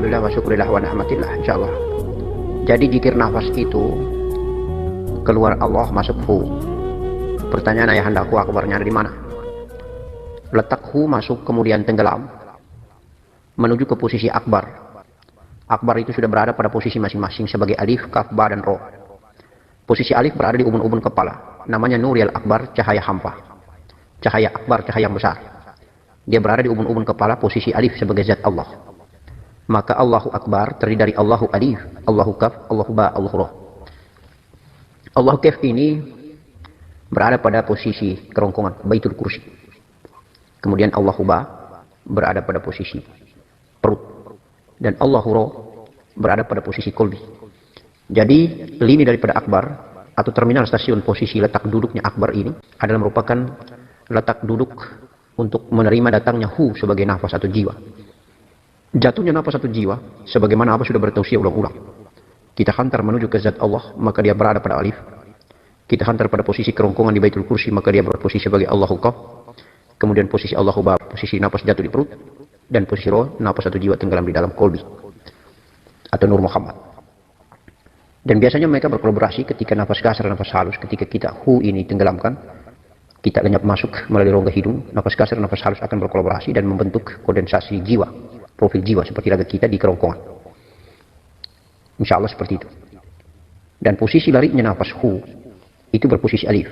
Alhamdulillah wa syukurillah wa ni'matillah, insyaallah. Jadi jikir nafas itu keluar Allah masuk hu. Pertanyaan ayahandaku, akbarnya ada di mana? Letak hu masuk kemudian tenggelam menuju ke posisi akbar. Akbar itu sudah berada pada posisi masing-masing sebagai alif, kaf, ba, dan ro. Posisi alif berada di ubun-ubun kepala. Namanya Nuril Akbar, cahaya hampa. Cahaya akbar, cahaya yang besar. Dia berada di ubun-ubun kepala, posisi alif sebagai zat Allah. Maka Allahu Akbar terdiri dari Allahu Alif, Allahu Kaf, Allahu Ba, Allahu Roh. Allahu Kaf ini berada pada posisi kerongkongan Baitul Kursi. Kemudian Allahu Ba berada pada posisi perut. Dan Allahu Roh berada pada posisi kolbi. Jadi lini daripada Akbar atau terminal stasiun posisi letak duduknya Akbar ini adalah merupakan letak duduk untuk menerima datangnya hu sebagai nafas atau jiwa. Jatuhnya nafas atau jiwa, sebagaimana apa sudah bertausiah ulang-ulang. Kita hantar menuju ke zat Allah, maka dia berada pada alif. Kita hantar pada posisi kerongkongan di Baitul Kursi, maka dia berposisi sebagai Allahu Qaf. Kemudian posisi Allahu Ba, posisi nafas jatuh di perut. Dan posisi roh, nafas atau jiwa tenggelam di dalam kolbi. Atau Nur Muhammad. Dan biasanya mereka berkolaborasi ketika nafas kasar dan nafas halus. Ketika kita hu ini tenggelamkan, kita lenyap masuk melalui rongga hidung. Nafas kasar dan nafas halus akan berkolaborasi dan membentuk kondensasi jiwa. Profil jiwa seperti raga kita di kerongkongan. Insya Allah seperti itu. Dan posisi larinya nafas hu itu berposisi alif.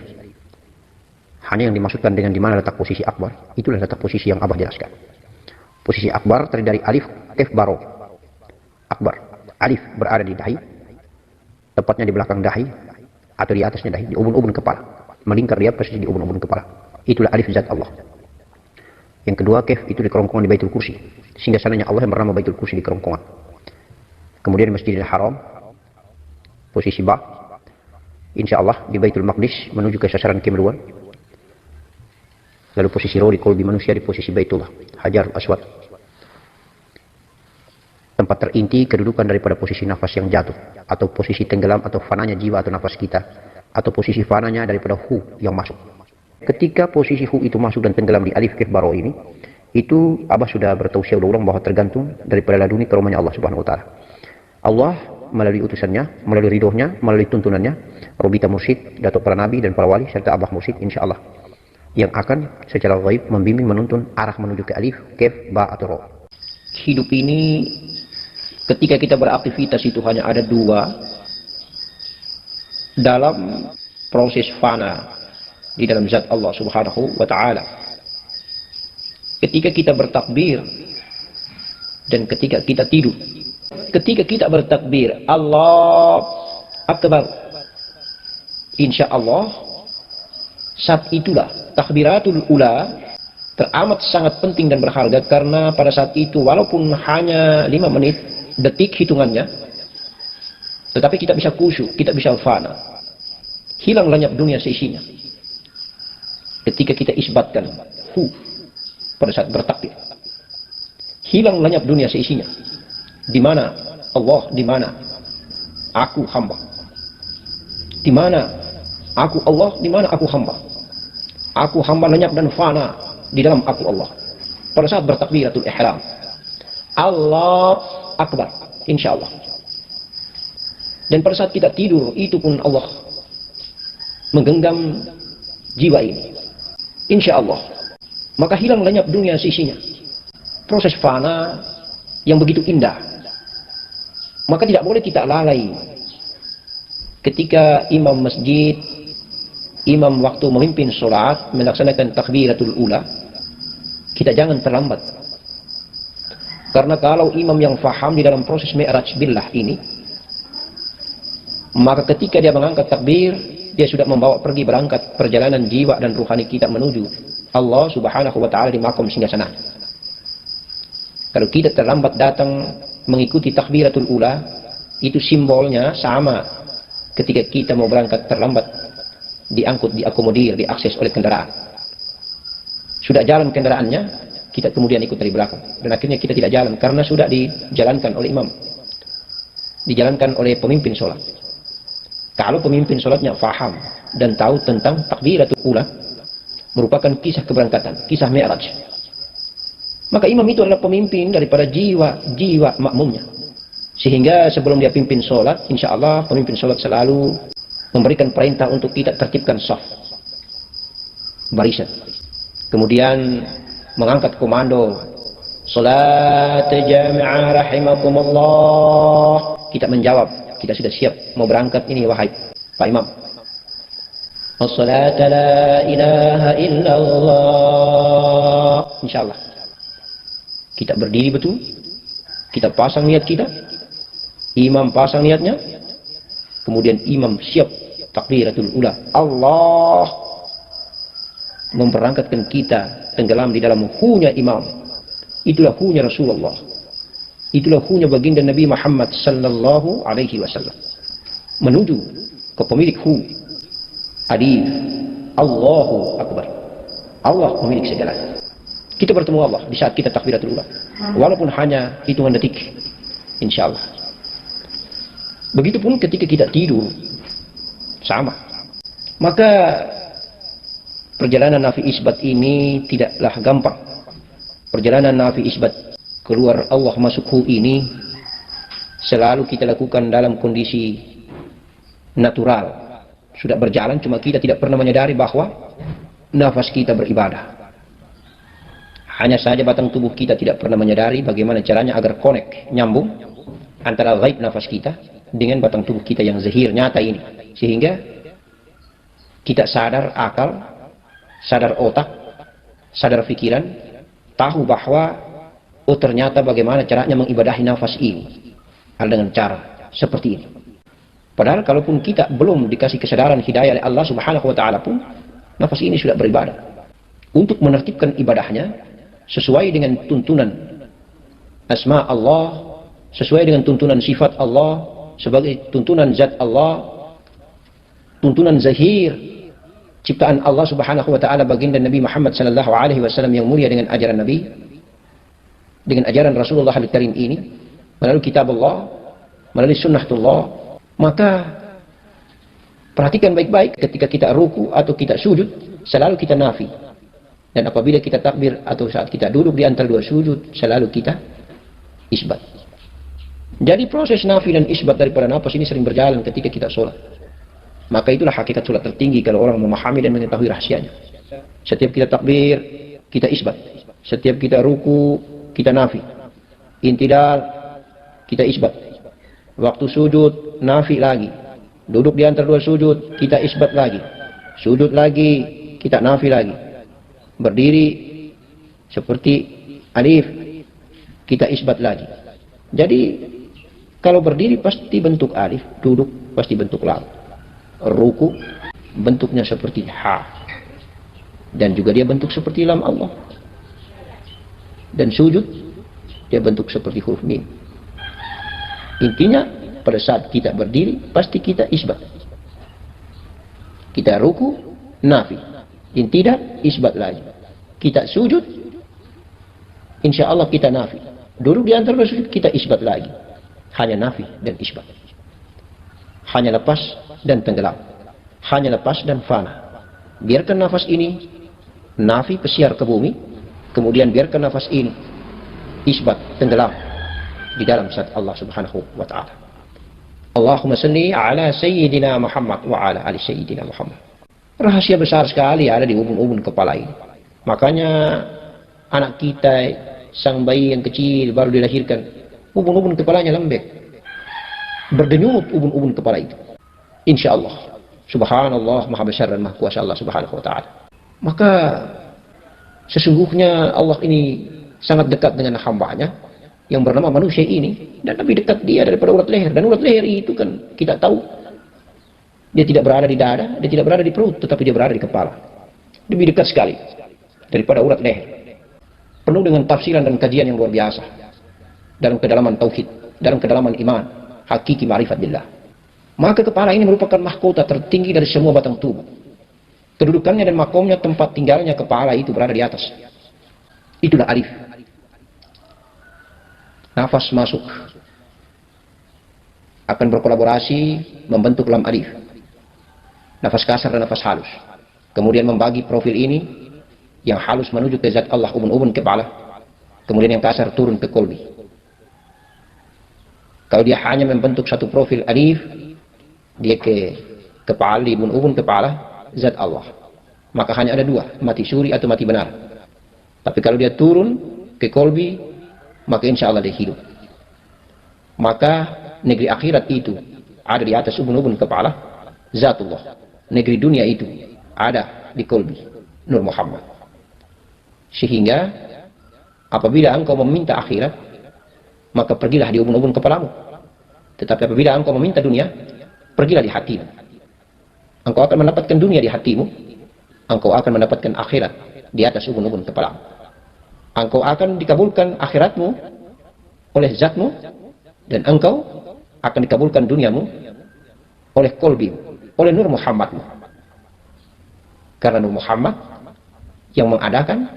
Hanya yang dimaksudkan dengan di mana letak posisi akbar, itulah letak posisi yang Abah jelaskan. Posisi akbar terdiri dari alif, kaf, baro. Akbar, alif berada di dahi, tepatnya di belakang dahi atau di atasnya dahi, di ubun-ubun kepala, melingkar dia posisi di ubun-ubun kepala. Itulah alif zat Allah. Yang kedua, kaf itu di kerongkongan di Baitul Kursi. Sehingga sananya Allah yang bernama Baitul Kursi di kerongkongan. Kemudian di Masjidil Haram, posisi ba, insya Allah di Baitul Maqdis menuju ke sasaran Qiblat. Lalu posisi roh di kolbi manusia di posisi Baitullah, Hajar Aswad. Tempat terinti kedudukan daripada posisi nafas yang jatuh, atau posisi tenggelam atau fananya jiwa atau nafas kita, atau posisi fananya daripada hu yang masuk. Ketika posisi hu itu masuk dan tenggelam di alif kaf baro ini, itu Abah sudah bertausiah ulang bahwa tergantung daripada laduni karomanya Allah Subhanahu wa taala. Allah melalui utusannya, melalui ridhonya, melalui tuntunannya, Robita Mursyid, Datuk para Nabi dan para wali serta Abah Mursyid insyaallah yang akan secara gaib membimbing menuntun arah menuju ke alif, kaf, ba atau ro. Hidup ini ketika kita beraktivitas itu hanya ada dua dalam proses fana di dalam zat Allah Subhanahu wa taala. Ketika kita bertakbir dan ketika kita tidur. Ketika kita bertakbir Allah Akbar, insya Allah saat itulah takbiratul ula teramat sangat penting dan berharga, karena pada saat itu walaupun hanya 5 menit detik hitungannya, tetapi kita bisa khusyuk, kita bisa fana, hilang lenyap dunia seisinya. Ketika kita isbatkan hu pada saat bertakbir, hilang lenyap dunia seisinya. Di mana Allah, di mana aku hamba. Di mana aku Allah, di mana aku hamba. Aku hamba lenyap dan fana di dalam aku Allah. Pada saat bertakbiratul ihram, Allah Akbar, insya Allah. Dan pada saat kita tidur, itu pun Allah menggenggam jiwa ini, insya Allah. Maka hilang lenyap dunia sisinya. Proses fana yang begitu indah. Maka tidak boleh kita lalai. Ketika imam masjid, imam waktu memimpin sholat, melaksanakan takbiratul ula, kita jangan terlambat. Karena kalau imam yang faham di dalam proses mi'raj billah ini, maka ketika dia mengangkat takbir, dia sudah membawa pergi berangkat perjalanan jiwa dan ruhani kita menuju Allah Subhanahu wa taala di makom singgasana. Kalau kita terlambat datang mengikuti takbiratul ula, itu simbolnya sama ketika kita mau berangkat terlambat, diangkut, diakomodir, diakses oleh kendaraan. Sudah jalan kendaraannya, kita kemudian ikut dari belakang. Dan akhirnya kita tidak jalan karena sudah dijalankan oleh imam, dijalankan oleh pemimpin sholat. Kalau pemimpin sholatnya faham dan tahu tentang takbiratul ula, merupakan kisah keberangkatan, kisah mi'raj, Maka imam itu adalah pemimpin daripada jiwa makmumnya. Sehingga sebelum dia pimpin sholat, insya Allah pemimpin sholat selalu memberikan perintah untuk kita tertibkan saf, barisan. Kemudian mengangkat komando, sholat jami'ah rahimakumullah. Kita menjawab, kita sudah siap mau berangkat ini wahai Pak Imam. As-salata la ilaha illallah. Insya Allah kita berdiri betul, kita pasang niat kita, imam pasang niatnya, kemudian imam siap takbiratul ula. Allah memberangkatkan kita tenggelam di dalam hunya imam. Itulah hunya Rasulullah. Itulah hunya baginda Nabi Muhammad sallallahu alaihi wasallam. Menuju ke pemilik hu. Adif. Allahu Akbar. Allah pemilik segalanya. Kita bertemu Allah di saat kita takbiratul ula. Walaupun hanya hitungan detik. Insyaallah. Begitupun ketika kita tidur. Sama. Maka perjalanan nafi isbat ini tidaklah gampang. Perjalanan nafi isbat keluar Allah masuk hu ini selalu kita lakukan dalam kondisi natural. Sudah berjalan, cuma kita tidak pernah menyadari bahwa nafas kita beribadah. Hanya saja batang tubuh kita tidak pernah menyadari bagaimana caranya agar connect, nyambung antara ghaib nafas kita dengan batang tubuh kita yang zahir, nyata ini. Sehingga kita sadar akal, sadar otak, sadar pikiran, tahu bahwa oh ternyata bagaimana caranya mengibadahi nafas ini. Dengan cara seperti ini. Padahal kalaupun kita belum dikasih kesadaran hidayah oleh Allah Subhanahu wa taala pun, nafas ini sudah beribadah. Untuk menertibkan ibadahnya sesuai dengan tuntunan asma Allah, sesuai dengan tuntunan sifat Allah, sebagai tuntunan zat Allah, tuntunan zahir ciptaan Allah Subhanahu wa taala baginda Nabi Muhammad sallallahu alaihi wasallam yang mulia dengan ajaran Nabi, dengan ajaran Rasulullah Al-Karim ini, melalui kitab Allah, melalui sunnatullah. Maka perhatikan baik-baik ketika kita ruku atau kita sujud, selalu kita nafi. Dan apabila kita takbir atau saat kita duduk di antara dua sujud, selalu kita isbat. Jadi proses nafi dan isbat daripada nafas ini sering berjalan ketika kita sholat. Maka itulah hakikat sholat tertinggi kalau orang memahami dan mengetahui rahasianya. Setiap kita takbir, kita isbat. Setiap kita ruku, kita nafi. Intidal, kita isbat. Waktu sujud, nafi lagi. Duduk di antara dua sujud, kita isbat lagi. Sujud lagi, kita nafi lagi. Berdiri seperti alif, kita isbat lagi. Jadi kalau berdiri pasti bentuk alif, duduk pasti bentuk lam. Ruku bentuknya seperti ha. Dan juga dia bentuk seperti lam Allah. Dan sujud dia bentuk seperti huruf mim. Intinya pada saat kita berdiri pasti kita isbat. Kita ruku, nafi. Intidal, isbat lagi. Kita sujud, insya Allah kita nafi. Duduk di antara sujud, kita isbat lagi. Hanya nafi dan isbat. Hanya lepas dan tenggelam. Hanya lepas dan fana. Biarkan nafas ini nafi pesiar ke bumi. Kemudian biarkan nafas ini isbat, tenggelam di dalam zat Allah Subhanahu wa taala. Allahumma salli ala sayyidina Muhammad wa ala ali sayyidina Muhammad. Rahasia besar sekali ada di ubun-ubun kepala ini. Makanya anak kita, sang bayi yang kecil baru dilahirkan, ubun-ubun kepalanya lembek. Berdenyut ubun-ubun kepala itu. Insya Allah. Subhanallah, maha besar dan maha kuasa Allah Subhanahu wa taala. Maka sesungguhnya Allah ini sangat dekat dengan hambanya yang bernama manusia ini, dan lebih dekat dia daripada urat leher. Dan urat leher itu kan kita tahu dia tidak berada di dada, dia tidak berada di perut, tetapi dia berada di kepala. Lebih dekat sekali daripada urat leher. Penuh dengan tafsiran dan kajian yang luar biasa dalam kedalaman tauhid, dalam kedalaman iman, hakiki ma'rifat billah. Maka kepala ini merupakan mahkota tertinggi dari semua batang tubuh. Kedudukannya dan makomnya, tempat tinggalnya kepala itu berada di atas. Itulah alif. Nafas masuk akan berkolaborasi membentuk lam alif. Nafas kasar dan nafas halus. Kemudian membagi profil ini yang halus menuju ke zat Allah ubun-ubun kepala. Kemudian yang kasar turun ke kolbi. Kalau dia hanya membentuk satu profil alif, dia ke kepala, ibun kepala zat Allah, maka hanya ada dua, mati suri atau mati benar. Tapi kalau dia turun ke kolbi, maka insya Allah dia hidup. Maka negeri akhirat itu ada di atas ubun kepala zatullah. Negeri dunia itu ada di kolbi Nur Muhammad. Sehingga apabila engkau meminta akhirat, maka pergilah di ubun kepalamu. Tetapi apabila engkau meminta dunia, pergilah di hatimu. Engkau akan mendapatkan dunia di hatimu, engkau akan mendapatkan akhirat di atas ubun kepalamu. Engkau akan dikabulkan akhiratmu oleh zatmu, dan engkau akan dikabulkan duniamu oleh kolbimu, oleh Nur Muhammadmu. Karena Nur Muhammad yang mengadakan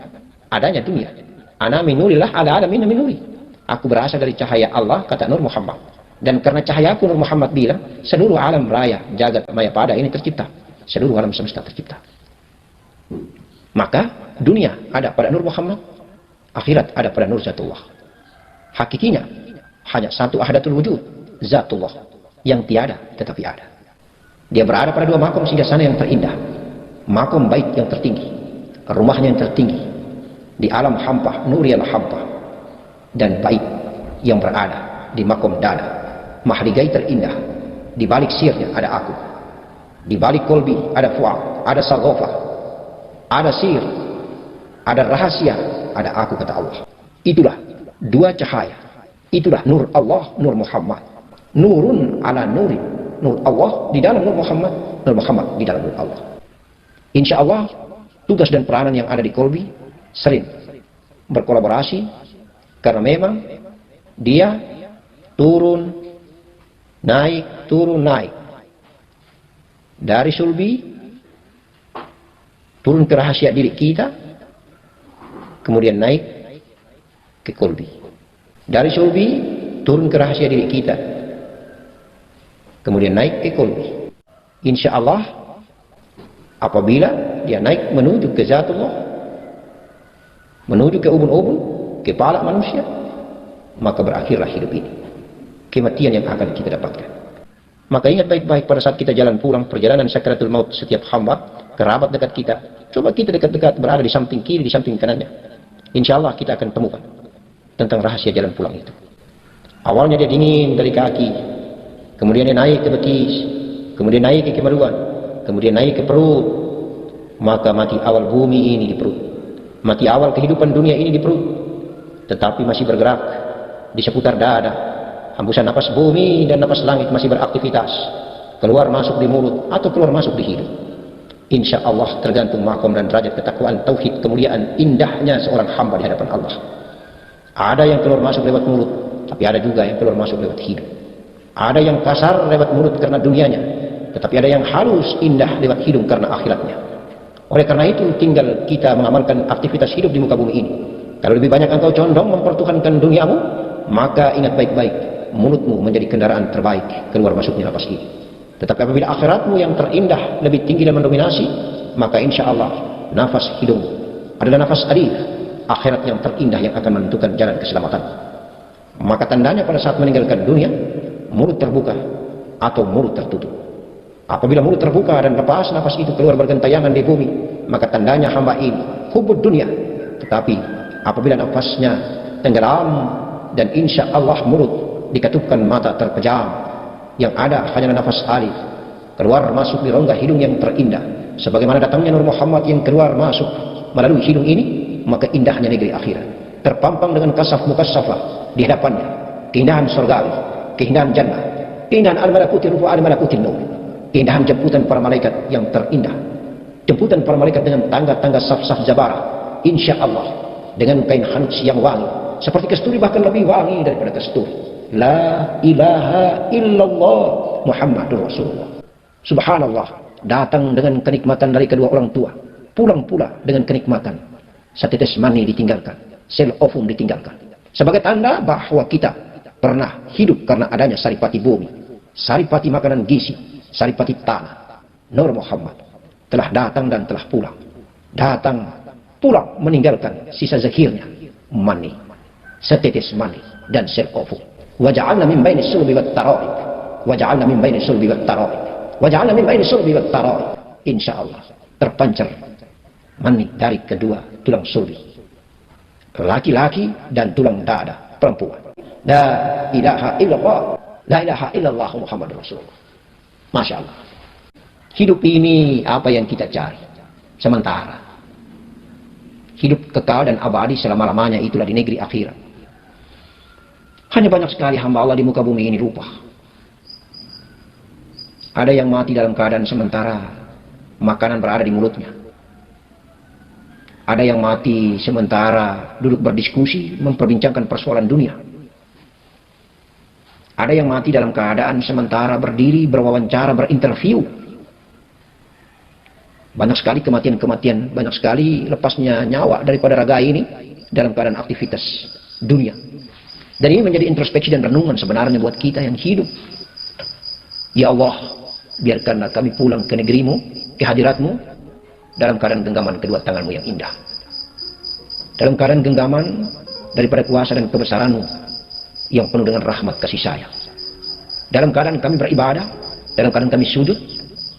adanya dunia. Ana minurillah ala alamin minuri. Aku berasal dari cahaya Allah, kata Nur Muhammad. Dan karena cahayaku, Nur Muhammad bilang, seluruh alam raya jagat maya pada ini tercipta, seluruh alam semesta tercipta. Maka dunia ada pada Nur Muhammad, akhirat ada pada Nur Zatullah. Hakikinya hanya satu ahadatul wujud, Zatullah, yang tiada tetapi ada. Dia berada pada dua makom singgasana yang terindah. Makom bait yang tertinggi, rumahnya yang tertinggi di alam hampa, nuriyal hampa, dan bait yang berada di makom dada, mahligai terindah. Di balik sirnya ada aku, di balik kolbi ada fuad, ada sagofa, ada sir, ada rahasia, ada aku, kata Allah. Itulah dua cahaya, itulah nur Allah, Nur Muhammad. Nurun ala nurin, nur Allah di dalam Nur Muhammad, Nur Muhammad di dalam Nur Allah. Insya Allah tugas dan peranan yang ada di kolbi sering berkolaborasi, karena memang dia turun naik dari sulbi, turun ke rahasia diri kita, kemudian naik ke kolbi. Dari sulbi turun ke rahasia diri kita, kemudian naik ke kolbi. Insya Allah apabila dia naik menuju ke zatullah, menuju ke ubun-ubun kepala manusia, maka berakhirlah hidup ini, kematian yang akan kita dapatkan. Maka ingat baik-baik pada saat kita jalan pulang, perjalanan sakaratul maut setiap hamba, kerabat dekat kita, coba kita dekat-dekat berada di samping kiri, di samping kanannya. Insya Allah kita akan temukan tentang rahasia jalan pulang itu. Awalnya dia dingin dari kaki, kemudian dia naik ke betis, kemudian naik ke kemaluan, kemudian naik ke perut. Maka mati awal bumi ini di perut, mati awal kehidupan dunia ini di perut, tetapi masih bergerak di seputar dada. Hembusan nafas bumi dan nafas langit masih beraktivitas, keluar masuk di mulut atau keluar masuk di hidung. Insya Allah tergantung makom dan derajat ketakwaan, tauhid, kemuliaan, indahnya seorang hamba di hadapan Allah. Ada yang keluar masuk lewat mulut, tapi ada juga yang keluar masuk lewat hidung. Ada yang kasar lewat mulut karena dunianya, tetapi ada yang halus, indah lewat hidung karena akhiratnya. Oleh karena itu tinggal kita mengamalkan aktivitas hidup di muka bumi ini. Kalau lebih banyak engkau condong mempertuhankan duniamu, maka ingat baik-baik, mulutmu menjadi kendaraan terbaik keluar masuknya nafas ini. Tetapi apabila akhiratmu yang terindah lebih tinggi dan mendominasi, maka insya Allah nafas hidung adalah nafas alif, akhirat yang terindah yang akan menentukan jalan keselamatan. Maka tandanya pada saat meninggalkan dunia, mulut terbuka atau mulut tertutup. Apabila mulut terbuka dan lepas nafas itu keluar bergentayangan di bumi, maka tandanya hamba ini hubud dunia. Tetapi apabila nafasnya tenggelam dan insya Allah mulut dikatupkan, mata terpejam, yang ada hanyalah nafas alif keluar masuk di rongga hidung yang terindah, sebagaimana datangnya Nur Muhammad yang keluar masuk melalui hidung ini, maka indahnya negeri akhirat terpampang dengan kasaf mukassafah di hadapannya, keindahan surgawi, keindahan jannah, keindahan al-malakuti rufu al-malakuti nur, keindahan jemputan para malaikat yang terindah, jemputan para malaikat dengan tangga-tangga saf-saf jabara, insya Allah dengan kain hanus yang wangi seperti kesturi, bahkan lebih wangi daripada kesturi. La ilaha illallah Muhammadur Rasulullah. Subhanallah, datang dengan kenikmatan dari kedua orang tua, pulang pula dengan kenikmatan. Setetes mani ditinggalkan, sel ovum ditinggalkan, sebagai tanda bahwa kita pernah hidup karena adanya saripati bumi, saripati makanan gizi, saripati tanah. Nur Muhammad telah datang dan telah pulang, datang pulang meninggalkan sisa zakirnya, mani, setetes mani dan serkofu. Waja'alna min baini sulbi wat tara'ib. Waja'alna min baini sulbi wat tara'ib. Waja'alna min baini sulbi wat tara'ib. Insyaallah terpancar mani dari kedua tulang sulbi, laki-laki dan tulang dada perempuan. La ilaha illallah, la ilaha illallah Muhammadur Rasulullah. Masya Allah. Hidup ini apa yang kita cari? Sementara. Hidup kekal dan abadi selama-lamanya itulah di negeri akhirat. Hanya banyak sekali hamba Allah di muka bumi ini lupa. Ada yang mati dalam keadaan sementara makanan berada di mulutnya. Ada yang mati sementara duduk berdiskusi memperbincangkan persoalan dunia. Ada yang mati dalam keadaan sementara berdiri berwawancara, berinterview. Banyak sekali kematian-kematian, banyak sekali lepasnya nyawa daripada raga ini dalam keadaan aktivitas dunia. Dan ini menjadi introspeksi dan renungan sebenarnya buat kita yang hidup. Ya Allah, biarkanlah kami pulang ke negerimu, ke hadiratmu, dalam keadaan genggaman kedua tanganmu yang indah. Dalam keadaan genggaman daripada kuasa dan kebesaranmu yang penuh dengan rahmat kasih sayang. Dalam keadaan kami beribadah, dalam keadaan kami sujud,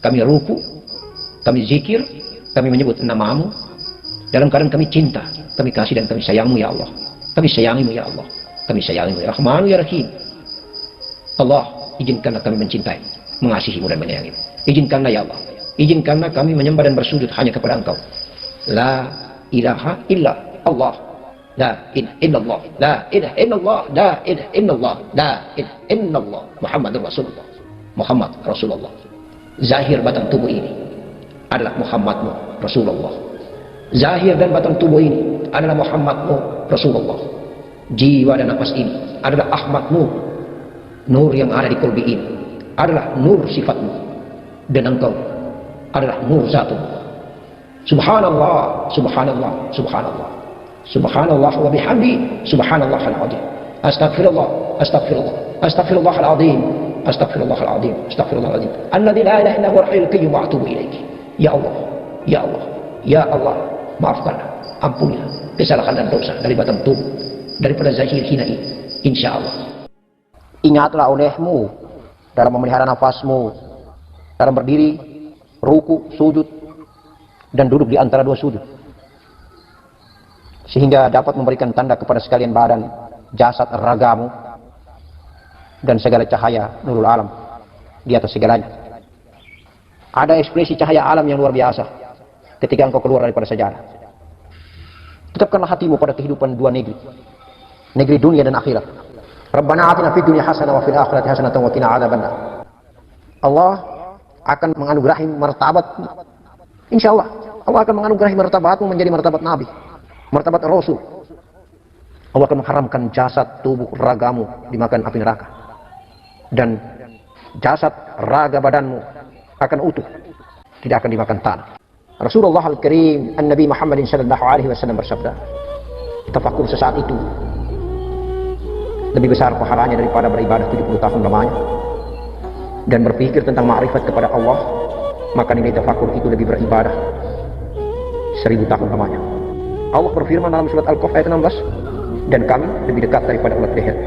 kami ruku, kami zikir, kami menyebut namamu. Dalam keadaan kami cinta, kami kasih dan kami sayangmu ya Allah. Kami sayangimu ya Allah. Kami sayangimu ya Rahmanu ya Rahim. Allah, izinkanlah kami mencintai, mengasihimu dan menyayangimu. Izinkanlah ya Allah. Izinkanlah kami menyembah dan bersujud hanya kepada Engkau. La ilaha illa Allah. La ilaha illallah. La ilaha illallah. La ilaha illallah. La ilaha illallah. Muhammadur Rasulullah. Muhammad Rasulullah. Zahir batang tubuh ini adalah Muhammadmu Rasulullah. Zahir dan batang tubuh ini adalah Muhammadmu Rasulullah. Jiwa dan nafas ini adalah Ahmadmu. Nur yang ada di kolbi ini adalah nur sifatmu. Dan Engkau adalah nur zatu. Subhanallah, subhanallah, subhanallah. Subhanallah wa bihamdi, subhanallah al-azim. Astaghfirullah, astaghfirullah, astaghfirullah al-azim. Astaghfirullah al-azim, astaghfirullah al-azim. Alladzi la ilaha illa huwa al-hayyul qayyum wa atubu ilaik. Ya Allah, ya Allah, ya Allah, maafkanlah, ampunilah kesalahan dan dosa dari batang tubuh, daripada zahir hina ini. Insyaallah. Ingatlah olehmu dalam memelihara nafasmu, dalam berdiri, ruku, sujud, dan duduk di antara dua sujud, sehingga dapat memberikan tanda kepada sekalian badan, jasad, ragamu, dan segala cahaya nurul alam di atas segalanya. Ada ekspresi cahaya alam yang luar biasa ketika engkau keluar daripada sejarah. Tetapkanlah hatimu pada kehidupan dua negeri, negeri dunia dan akhirat. Rabbana atina fid dunya hasanah wa fil akhirati hasanah wa qina adzabannar. Allah akan menganugerahi martabat. Insyaallah Allah akan menganugerahi martabatmu menjadi martabat nabi, martabat rasul. Allah akan mengharamkan jasad, tubuh, ragamu dimakan api neraka, dan jasad, raga badanmu akan utuh, tidak akan dimakan tanah. Rasulullah Al-Karim An-Nabi Muhammadin sallallahu alaihi wasallam bersabda, tafakur sesaat itu lebih besar pahalanya daripada beribadah 70 tahun lamanya. Dan berpikir tentang ma'rifat kepada Allah, maka nilai tafakur itu lebih beribadah 1000 tahun lamanya. Allah berfirman dalam surat Al-Kahf ayat 16, dan kami lebih dekat daripada ulat leher.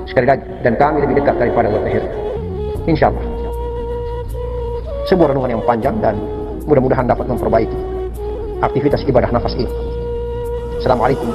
Sekali lagi, dan kami lebih dekat daripada ulat leher. Insyaallah sebuah renungan yang panjang dan mudah-mudahan dapat memperbaiki aktivitas ibadah nafas ini. Assalamualaikum